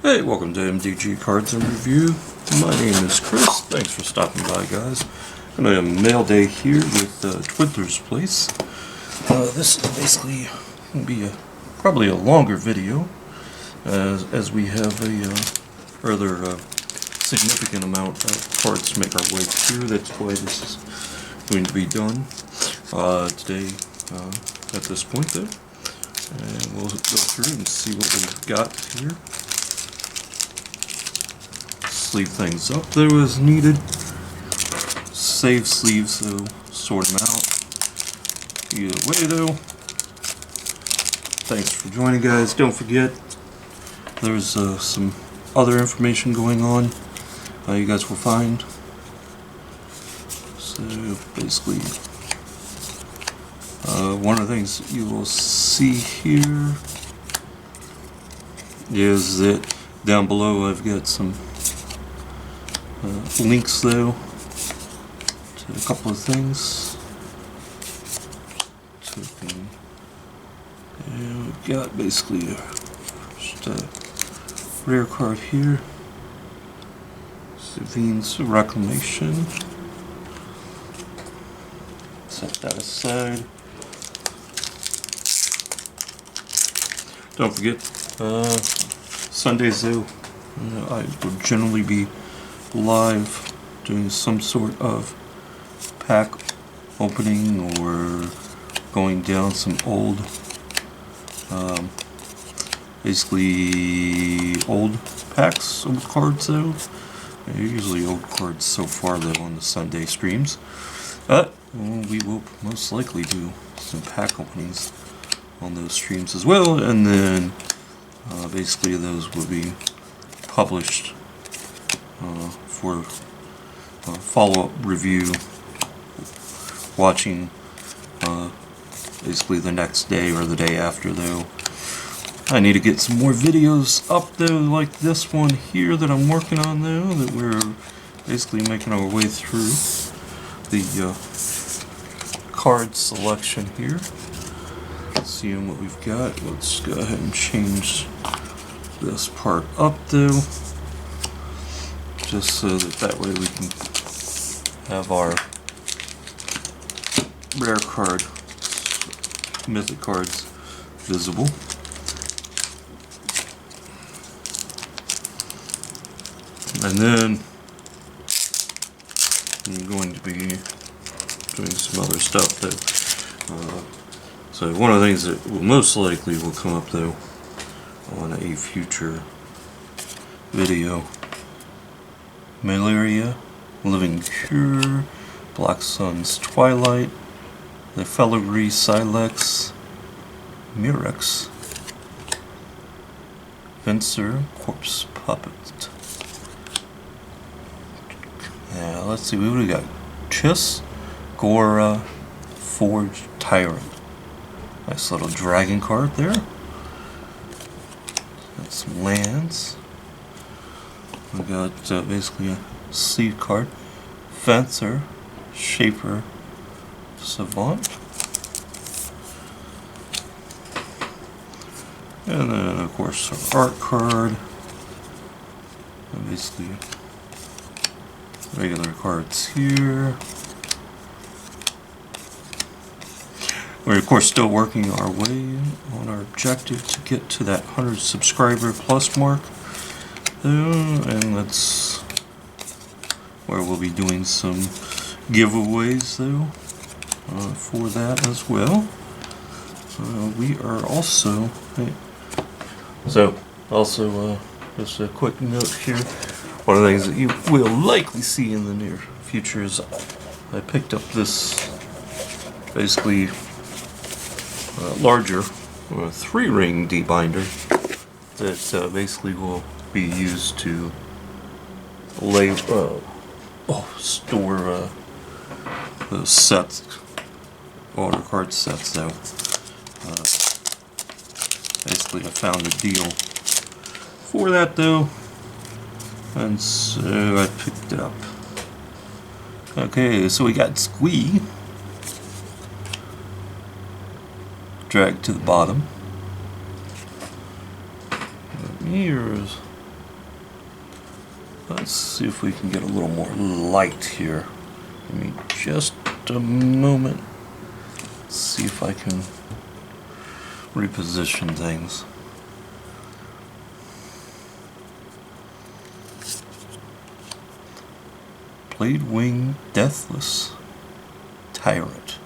Hey, welcome to MTG Cardz and Review. My name is Chris. Thanks for stopping by, guys. I'm going to have a mail day here with Twiddlers Place. This is basically going to be probably a longer video, as we have a rather significant amount of cards to make our way through. That's why this is going to be done today at this point, though. And we'll go through and see what we've got here. Sleeve things up there as needed. Save sleeves, so sort them out. Either way, though, thanks for joining, guys. Don't forget, there's some other information going on you guys will find. So basically, one of the things you will see here is that down below I've got some links, though, to a couple of things. And we've got basically just a rare card here. Savine's Reclamation. Set that aside. Don't forget, Sundays, though, I will generally be live doing some sort of pack opening or going down some old, basically old packs, old cards, though. They're usually old cards so far, though, on the Sunday streams. But we will most likely do some pack openings on those streams as well, and then basically those will be published for follow-up review, watching basically the next day or the day after, though. I need to get some more videos up, though, like this one here that I'm working on, though, that we're basically making our way through the card selection here. Seeing what we've got. Let's go ahead and change this part up, though, just so that way we can have our rare card, mythic cards visible. And then I'm going to be doing some other stuff, though. So one of the things that will most likely will come up, though, on a future video: Malaria, Living Cure, Black Sun's Twilight, the Filigree Silex, Murex, Venser, Corpse Puppet. Yeah, let's see, what do we got? Chiss, Gora, Forge, Tyrant. Nice little dragon card there. Got some lands. We got basically a sleeve card. Fencer, Shaper, Savant. And then, of course, our art card. And basically regular cards here. We're, of course, still working our way on our objective to get to that 100 subscriber plus mark. And that's where we'll be doing some giveaways, though, for that as well. We are also... just a quick note here. One of the things that you will likely see in the near future is I picked up this basically larger 3-ring debinder that basically will be used to lay store those sets, order card sets, though. Basically I found a deal for that, though, and so I picked it up. Okay, so we got Squee, drag to the bottom. Mirrors Let's see if we can get a little more light here. Give me just a moment. Let's see if I can reposition things. Blade Wing Deathless Tyrant.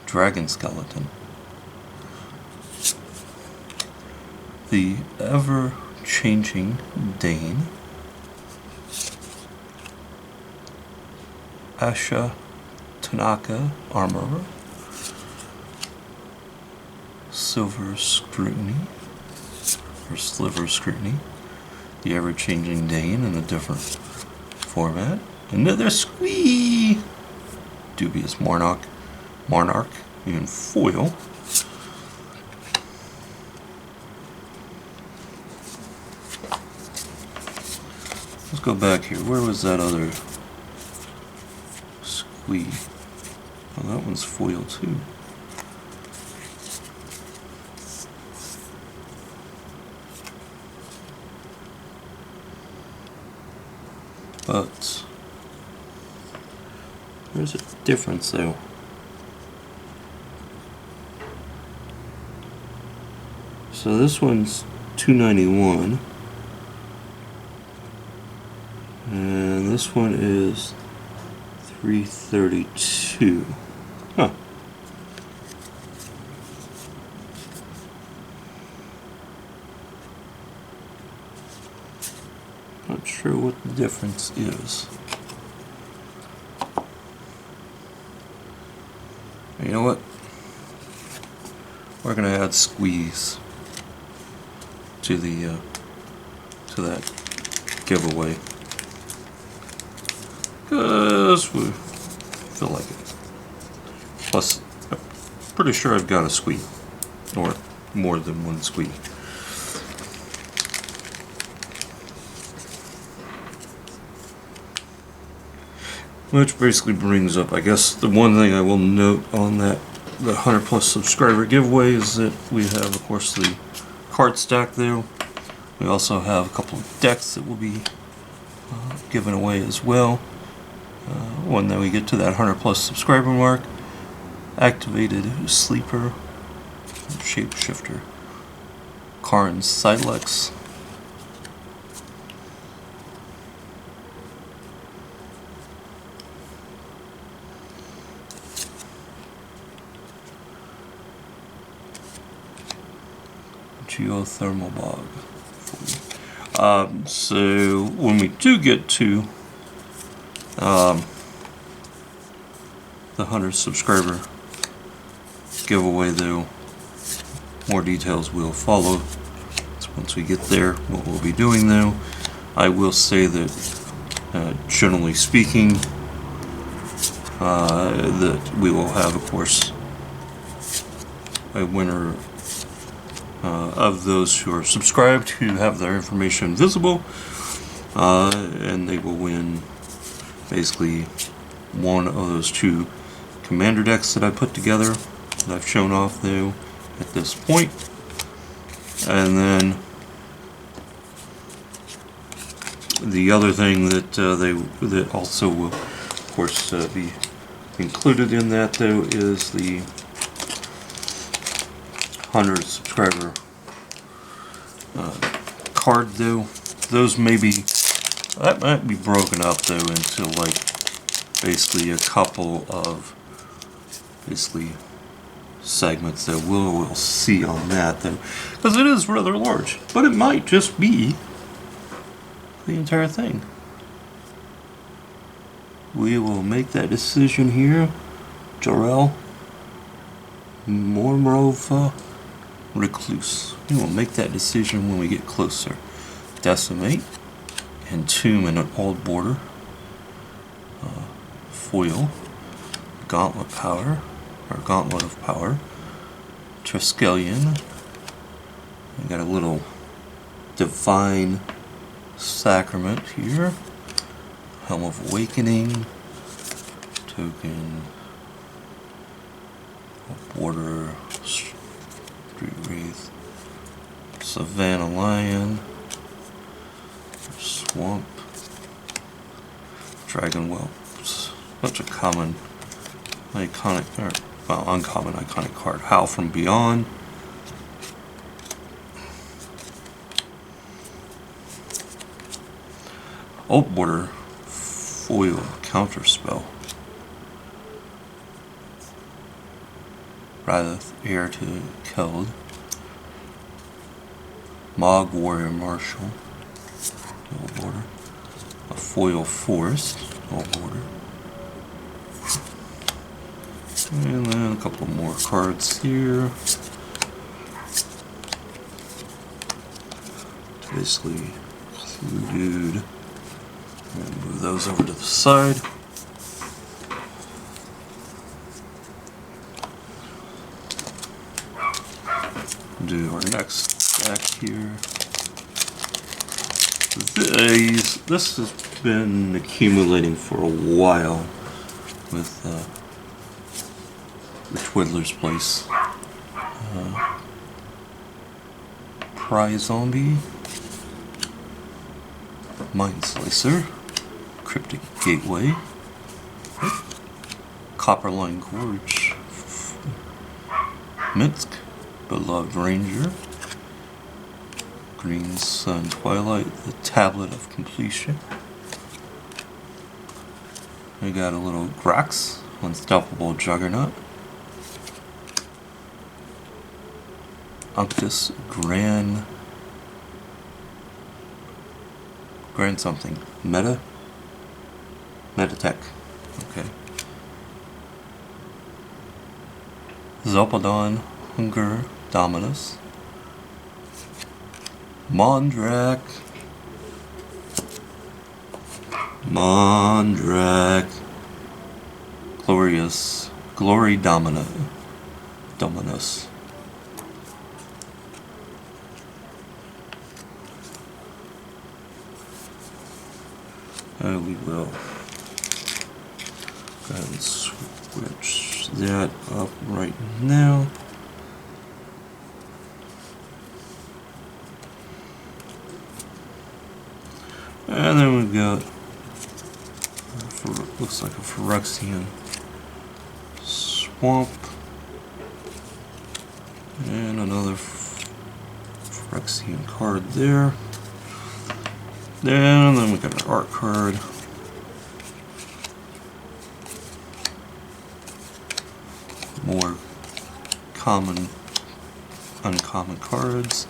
Dragon Skeleton. The ever-changing Dane. Asha Tanaka Armorer. Silver Scrutiny. Or Sliver Scrutiny. The ever-changing Dane in a different format. Another Squee! Dubious Monarch in foil. Let's go back here. Where was that other Squee? Oh, that one's foil too. But there's a difference though. So this one's $2.91 and this one is $3.32. Huh. Not sure what the difference is. You know what? We're gonna add Squeeze to the to that giveaway because we feel like it. Plus, I'm pretty sure I've got a Squee, or more than one Squee. Which basically brings up, I guess, the one thing I will note on that the 100+ subscriber giveaway is that we have, of course, the card stack there. We also have a couple of decks that will be given away as well. When we get to that 100+ subscriber mark, activated Sleeper, Shapeshifter, Karn Silex, Geothermal Bog. So when we do get to the 100 subscriber giveaway, though, more details will follow. So once we get there, what we'll be doing, though, I will say that generally speaking, that we will have, of course, a winner of those who are subscribed, who have their information visible, and they will win basically one of those two commander decks that I put together that I've shown off though at this point. And then the other thing that that also will, of course, be included in that though is the 100 subscriber card though. Those may be, that might be broken up though into like basically a couple of basically segments that we'll see on that though, because it is rather large, but it might just be the entire thing. We will make that decision here. Jarrell Mormrova Recluse. We will make that decision when we get closer. Decimate, Entomb in an old border, foil, Gauntlet Power, or Gauntlet of Power, Triskelion. We got a little Divine Sacrament here, Helm of Awakening, token, border, Street Wraith, Savannah Lion, Swamp, Dragon Whelps, bunch of common, iconic, or well, uncommon iconic card. Howl from Beyond. Old Border Foil Counterspell. Wrath, Heir to Keld. Mog Warrior Marshal. Old Border. A Foil Forest. Old Border. And then a couple more cards here. To basically include. And move those over to the side. Do our next deck here. This has been accumulating for a while with the Twiddlers place. Prize Zombie, Mind Slicer, Cryptic Gateway, Copperline Gorge, Minsk, Beloved Ranger, Green Sun Twilight, the Tablet of Completion. We got a little Grax, Unstoppable Juggernaut, Unctus Grand something, Metatech, okay. Zolpidon, Hunger Dominus, Mondrak, Glory Dominus. And we will go ahead and switch that up right now. And then we've got, looks like a Phyrexian Swamp. And another Phyrexian card there. And then we got an art card. More common, uncommon cards.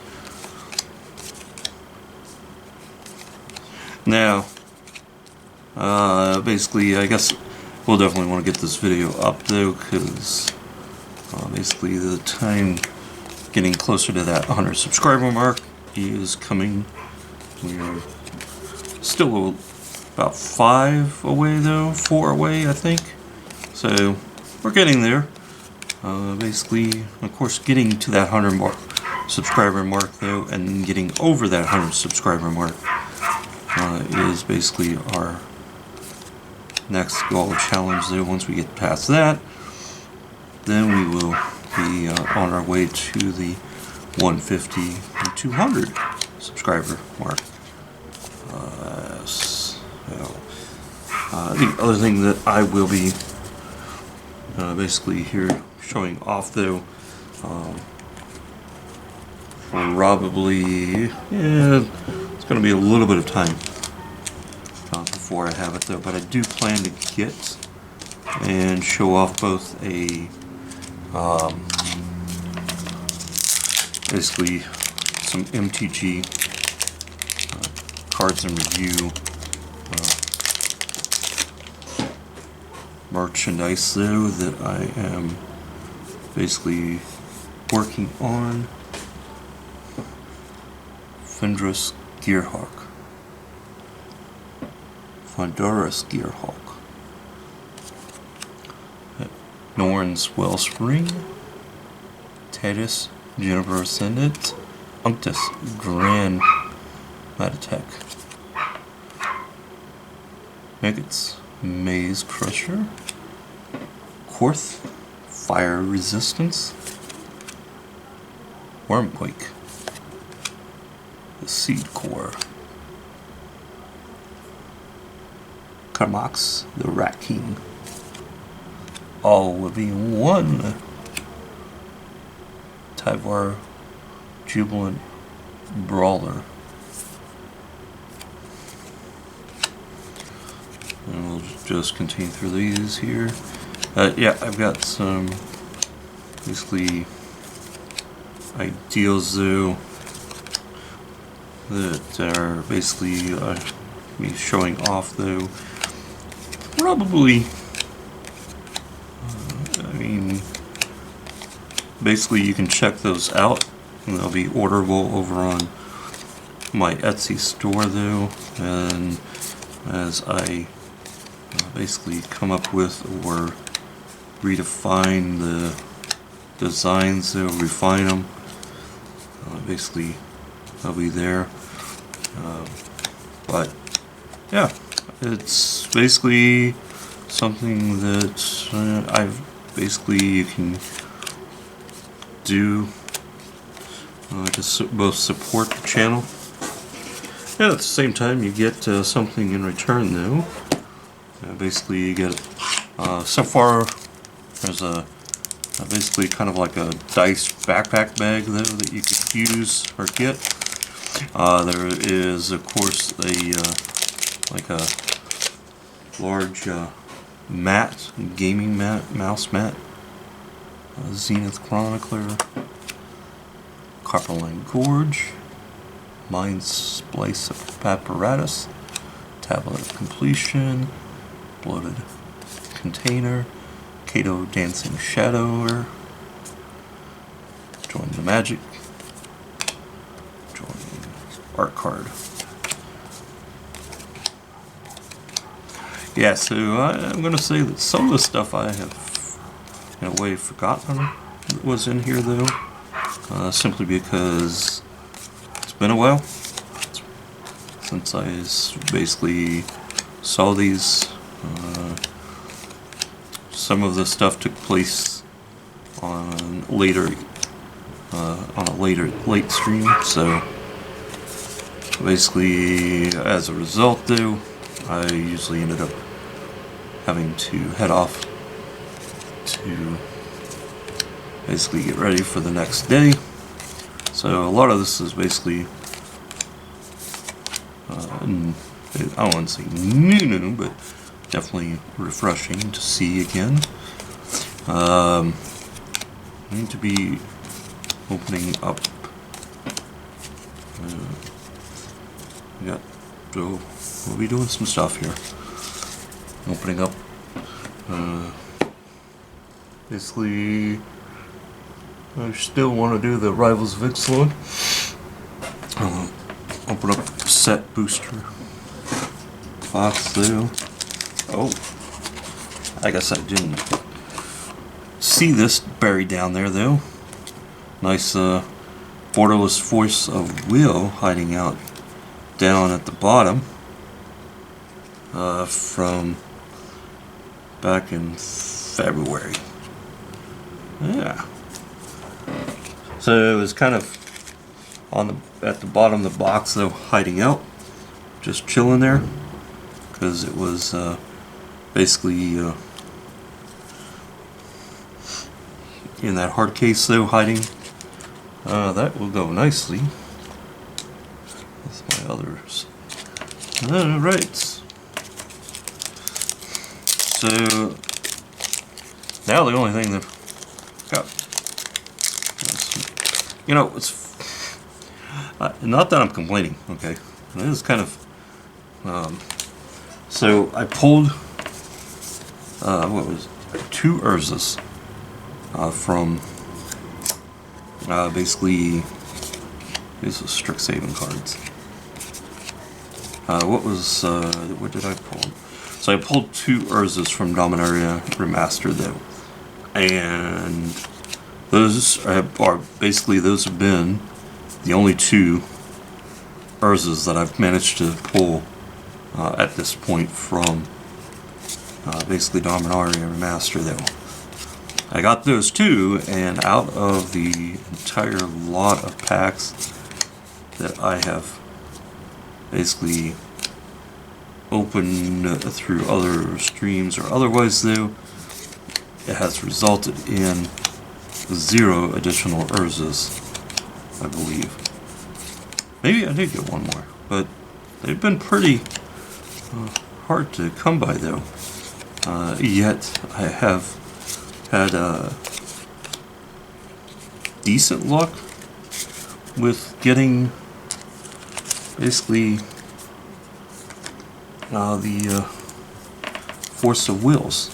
Now, basically, I guess we'll definitely want to get this video up though, because basically the time getting closer to that 100 subscriber mark is coming. We're still about 5 away though, 4 away I think. So we're getting there. Basically, of course, getting to that 100 subscriber mark though, and getting over that 100 subscriber mark is basically our next goal challenge there. Once we get past that, then we will be on our way to the 150 and 200 subscriber mark. The other thing that I will be basically here showing off though, probably, yeah, it's going to be a little bit of time before I have it though, but I do plan to get and show off both a basically some MTG Cardz and review merchandise though that I am basically working on. Fenris Gearhawk, Fondora's Gearhawk, Norn's Wellspring, Titus Juniper Ascendant, Unctus Grand Metatech, Megats Maze Crusher, Korth Fire Resistance, Wormquake, the Seed Core, Kamax, the Rat King. All will be one Tyvar Jubilant Brawler. And we'll just continue through these here. Yeah, I've got some basically ideals though that are basically me showing off though. Probably, I mean, basically you can check those out and they'll be orderable over on my Etsy store though, and as I basically come up with or redefine the designs, they'll refine them, basically they'll be there, but yeah, it's basically something that I've basically you can do to both support the channel and at the same time you get something in return though. Basically you get so far there's a basically kind of like a dice backpack bag though that you could use or get. There is of course a like a large mat, gaming mat, mouse mat, Zenith Chronicler, Copperline Gorge, Mind Splice Apparatus, Tablet of Completion, Bloated Container, Kato Dancing Shadower, Join the Magic, Join Art Card. Yeah, so I'm going to say that some of the stuff I have in a way forgotten was in here though, simply because it's been a while since I basically saw these. Some of the stuff took place on later, on a late stream, so basically as a result though, I usually ended up having to head off to basically get ready for the next day. So a lot of this is basically, I don't want to say new, but definitely refreshing to see again. I need to be opening up. So we'll be doing some stuff here. Opening up. Basically, I still want to do the Rivals of Ixalan. Open up set booster box though. Oh, I guess I didn't see this buried down there though. Nice borderless force of will hiding out down at the bottom from back in February. Yeah. So it was kind of on at the bottom of the box though, hiding out, just chilling there, because it was basically in that hard case though, hiding. That will go nicely with my others. Alright. So now the only thing that got, you know, it's not that I'm complaining, okay? It is kind of so I pulled what was it, 2 Urzas from basically these are Strixhaven cards. What did I pull? So I pulled 2 Urzas from Dominaria Remastered though, and those are basically, those have been the only 2 Urzas that I've managed to pull at this point from basically Dominaria Remastered though. I got those 2, and out of the entire lot of packs that I have basically open through other streams or otherwise, though, it has resulted in 0 additional Urzas, I believe. Maybe I did get one more, but they've been pretty hard to come by, though. Yet I have had decent luck with getting basically the Force of Wills.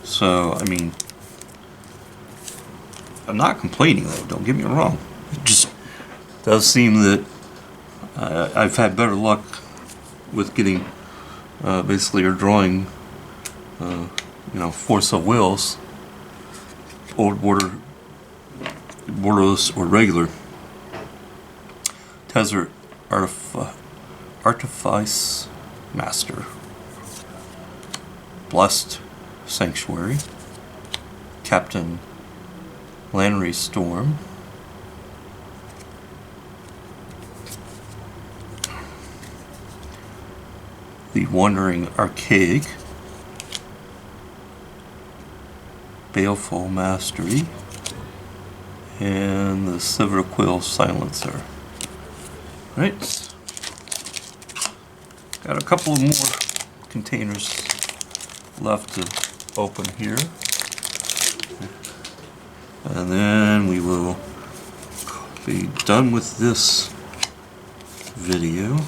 So, I mean, I'm not complaining, though, don't get me wrong. It just does seem that I've had better luck with getting basically, or drawing Force of Wills, old borderless or regular. Desert Artifice Master, Blessed Sanctuary, Captain Lannery Storm, the Wandering Archaic, Baleful Mastery, and the Silverquill Silencer. Right. Got a couple of more containers left to open here. And then we will be done with this video.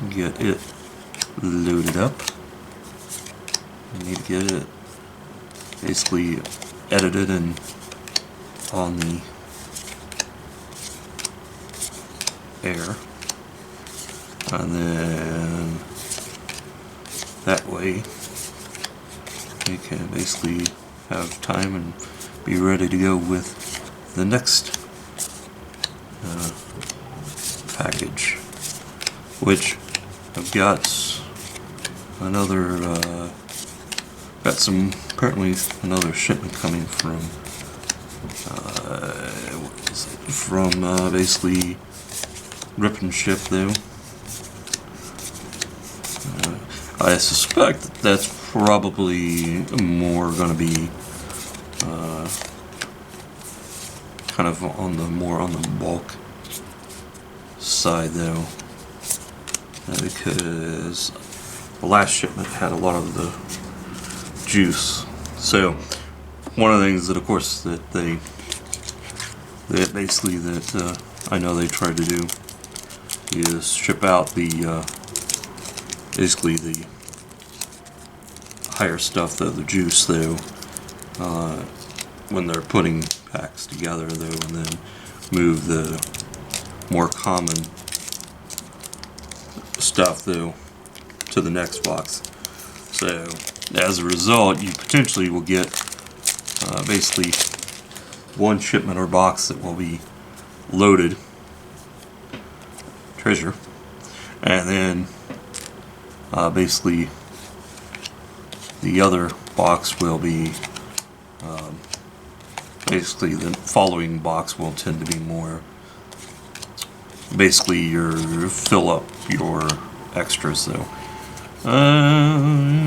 Get it loaded up. We need to get it basically edited and on the air. And then that way we can basically have time and be ready to go with the next package, which I've got another apparently another shipment coming from basically Rip and Ship, though. I suspect that that's probably more going to be kind of on the bulk side, though, because the last shipment had a lot of the juice. So one of the things that, of course, that I know they tried to do is ship out the basically the higher stuff, though, the juice, though, when they're putting packs together, though, and then move the more common stuff, though, to the next box. So as a result, you potentially will get basically one shipment or box that will be loaded treasure, and then basically the other box will be basically the following box will tend to be more basically your fill up your extras, though.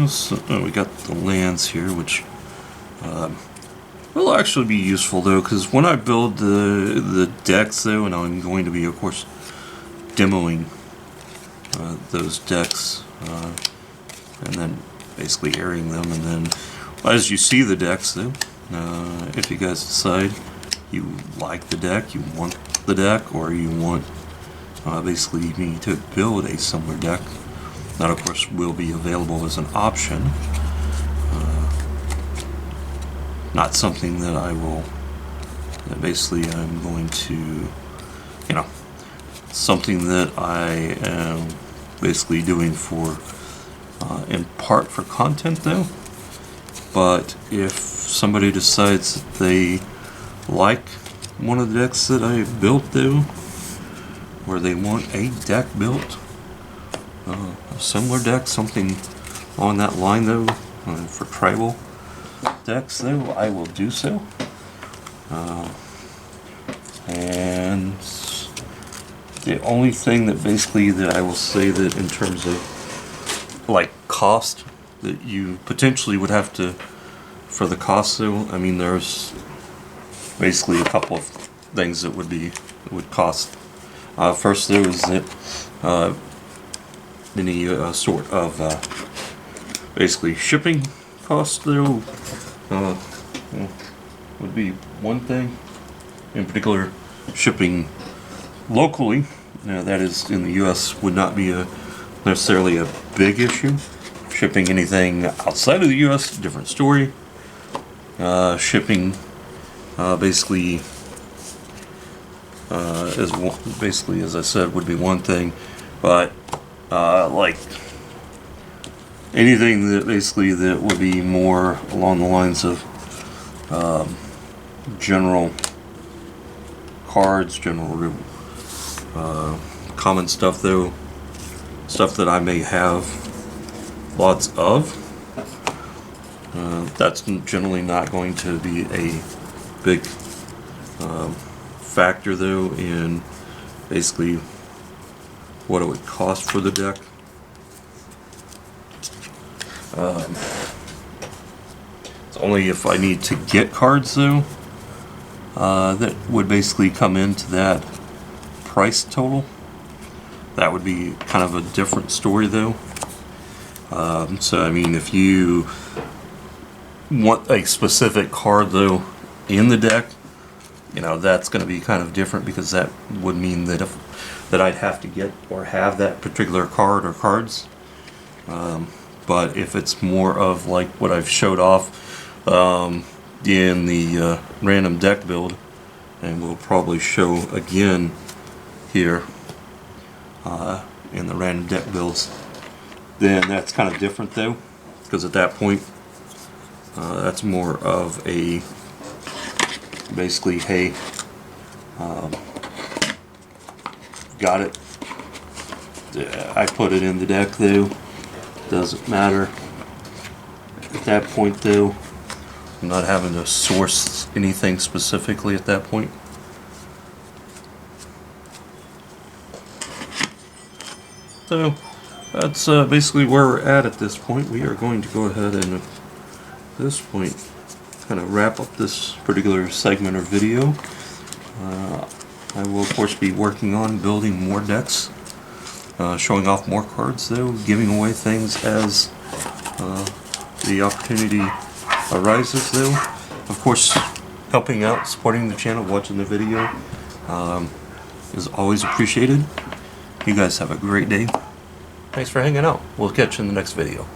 So we got the lands here, which will actually be useful, though, because when I build the decks, though, and I'm going to be, of course, demoing those decks and then basically airing them, and then as you see the decks, though, if you guys decide you like the deck, you want the deck, or you want basically me to build a similar deck, that of course will be available as an option. Not something that I will, that basically I'm going to, something that I am basically doing for, in part for content, though. But if somebody decides that they like one of the decks that I built, though, or they want a deck built, a similar deck, something along that line, though, for tribal decks, though, I will do so. And the only thing that basically that I will say that in terms of like cost that you potentially would have to, for the cost though, I mean there's basically a couple of things that would cost. First there was that any sort of basically shipping cost though would be one thing. In particular, shipping locally, that is in the U.S., would not be necessarily a big issue. Shipping anything outside of the U.S., different story. Shipping basically as I said, would be one thing, but like anything that basically that would be more along the lines of general cards, general common stuff though, stuff that I may have lots of, that's generally not going to be a big factor though in basically what it would cost for the deck. It's only if I need to get cards though that would basically come into that price total. That would be kind of a different story though. So I mean, if you want a specific card though in the deck, you know, that's going to be kind of different, because that would mean that that I'd have to get or have that particular card or cards. But if it's more of like what I've showed off in the random deck build, and we'll probably show again here in the random deck builds, then that's kind of different though, because at that point that's more of a basically, hey, got it, I put it in the deck though, doesn't matter at that point though. I'm not having to source anything specifically at that point. So that's basically where we're at this point. We are going to go ahead and at this point kind of wrap up this particular segment or video. I will of course be working on building more decks, showing off more cards though, giving away things as the opportunity arises though. Of course, helping out, supporting the channel, watching the video is always appreciated. You guys have a great day. Thanks for hanging out. We'll catch you in the next video.